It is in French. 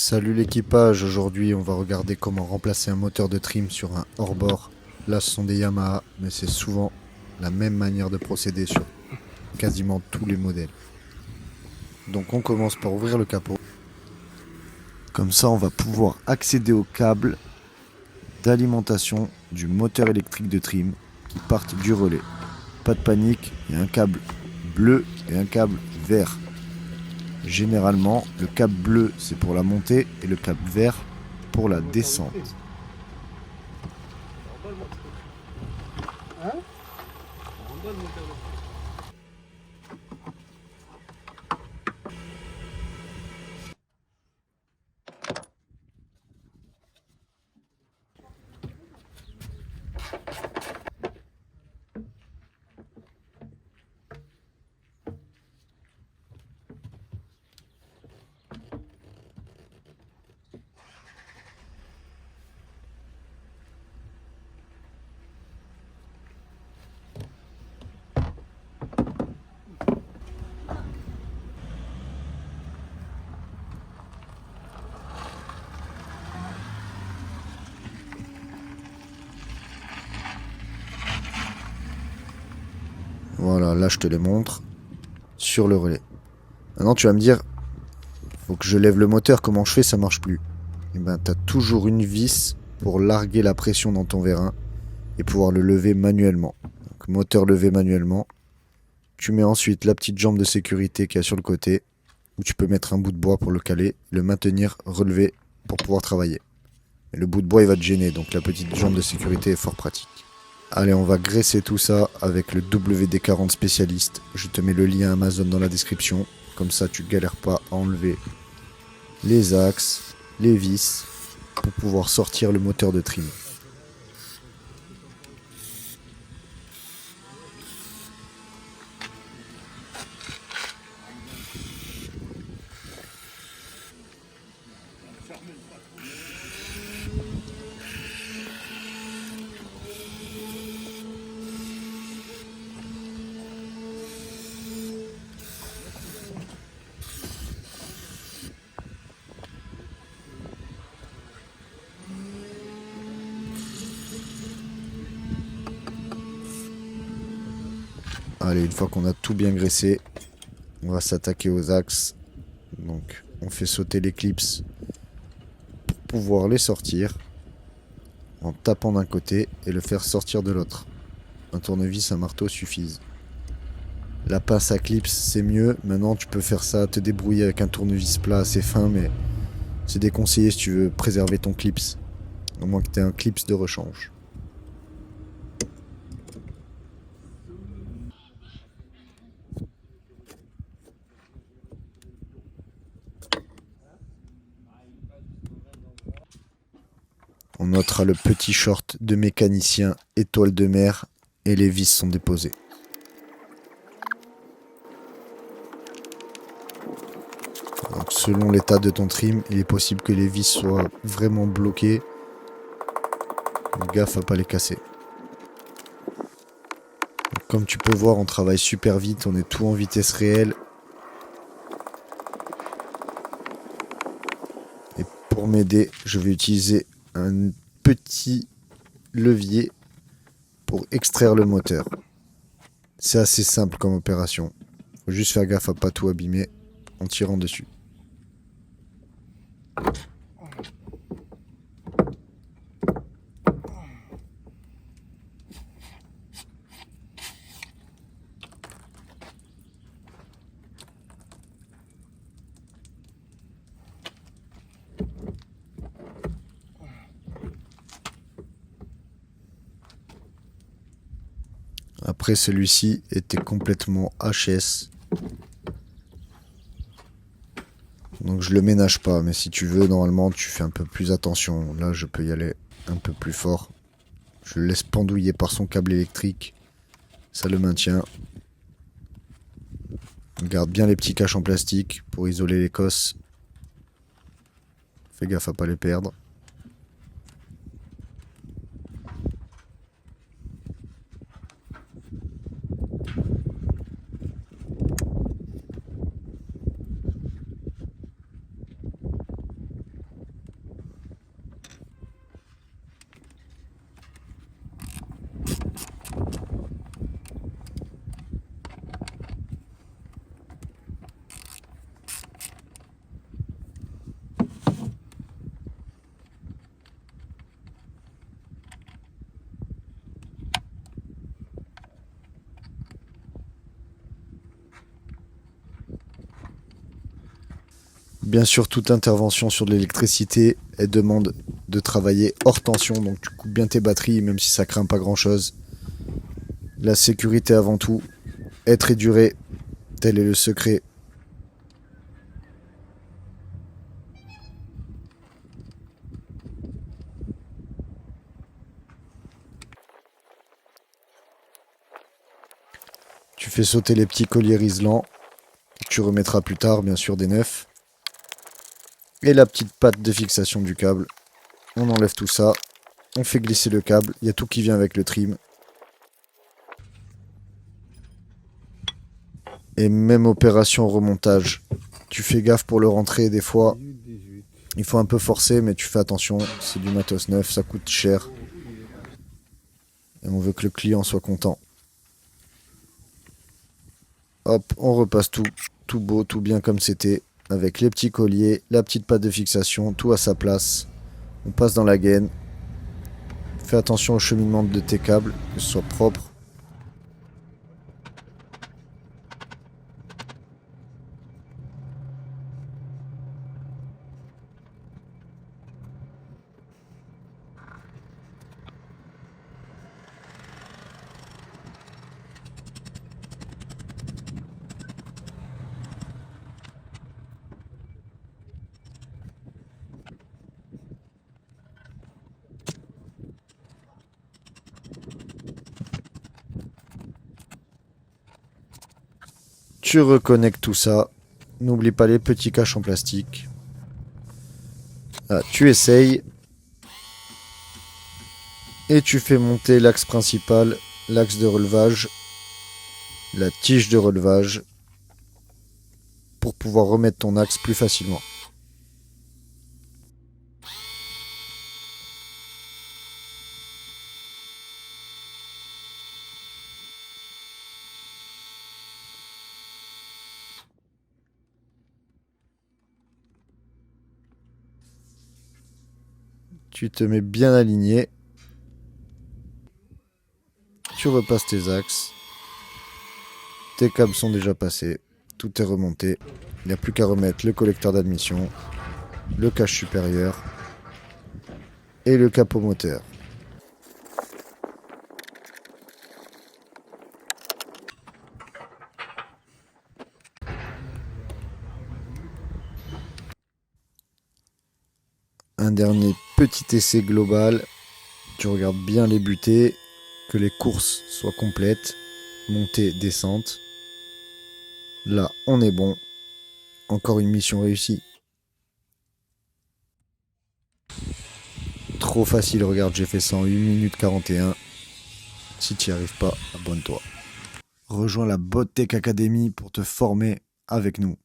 Salut l'équipage, aujourd'hui on va regarder comment remplacer un moteur de trim sur un hors-bord. Là ce sont des Yamaha, mais c'est souvent la même manière de procéder sur quasiment tous les modèles. Donc on commence par ouvrir le capot. Comme ça on va pouvoir accéder aux câbles d'alimentation du moteur électrique de trim qui partent du relais. Pas de panique, il y a un câble bleu et un câble vert. Généralement, le câble bleu c'est pour la montée et le câble vert pour la descente. Voilà, là je te les montre sur le relais. Maintenant tu vas me dire, faut que je lève le moteur, comment je fais, ça marche plus. Et ben tu as toujours une vis pour larguer la pression dans ton vérin et pouvoir le lever manuellement. Donc, moteur levé manuellement. Tu mets ensuite la petite jambe de sécurité qu'il y a sur le côté, où tu peux mettre un bout de bois pour le caler, le maintenir relevé pour pouvoir travailler. Et le bout de bois il va te gêner, donc la petite jambe de sécurité est fort pratique. Allez, on va graisser tout ça avec le WD-40 spécialiste. Je te mets le lien Amazon dans la description. Comme ça, tu galères pas à enlever les axes, les vis, pour pouvoir sortir le moteur de trim. Allez, une fois qu'on a tout bien graissé, on va s'attaquer aux axes. Donc, on fait sauter les clips pour pouvoir les sortir en tapant d'un côté et le faire sortir de l'autre. Un tournevis, un marteau suffisent. La pince à clips, c'est mieux. Maintenant, tu peux faire ça, te débrouiller avec un tournevis plat assez fin, mais c'est déconseillé si tu veux préserver ton clips. Au moins que tu aies un clips de rechange. On notera le petit short de mécanicien étoile de mer et les vis sont déposées. Donc, selon l'état de ton trim, il est possible que les vis soient vraiment bloquées. Gaffe à pas les casser. Donc, comme tu peux voir, on travaille super vite, on est tout en vitesse réelle. Et pour m'aider, je vais utiliser un petit levier pour extraire le moteur. C'est assez simple comme opération. Faut juste faire gaffe à pas tout abîmer en tirant dessus. Après, celui-ci était complètement HS. Donc je le ménage pas, mais si tu veux, normalement tu fais un peu plus attention. Là, je peux y aller un peu plus fort. Je le laisse pendouiller par son câble électrique. Ça le maintient. On garde bien les petits caches en plastique pour isoler les cosses. Fais gaffe à pas les perdre. Bien sûr, toute intervention sur de l'électricité, elle demande de travailler hors tension, donc tu coupes bien tes batteries, même si ça craint pas grand-chose. La sécurité avant tout, être et durer, tel est le secret. Tu fais sauter les petits colliers riselants, que tu remettras plus tard, bien sûr, des neufs. Et la petite patte de fixation du câble. On enlève tout ça, on fait glisser le câble, il y a tout qui vient avec le trim. Et même opération remontage. Tu fais gaffe pour le rentrer des fois. Il faut un peu forcer, mais tu fais attention. C'est du matos neuf, ça coûte cher. Et on veut que le client soit content. Hop, on repasse tout, tout beau, tout bien comme c'était. Avec les petits colliers, la petite patte de fixation, tout à sa place. On passe dans la gaine. Fais attention au cheminement de tes câbles, que ce soit propre. Tu reconnectes tout ça. N'oublie pas les petits caches en plastique. Ah, tu essayes. Et tu fais monter l'axe principal, l'axe de relevage, la tige de relevage, pour pouvoir remettre ton axe plus facilement. Tu te mets bien aligné. Tu repasses tes axes. Tes câbles sont déjà passés. Tout est remonté. Il n'y a plus qu'à remettre le collecteur d'admission, le cache supérieur et le capot moteur. Un dernier petit essai global. Tu regardes bien les butées, que les courses soient complètes, montée, descente. Là, on est bon. Encore une mission réussie. Trop facile, regarde, j'ai fait ça en 1 minute 41. Si tu n'y arrives pas, abonne-toi. Rejoins la Bottech Academy pour te former avec nous.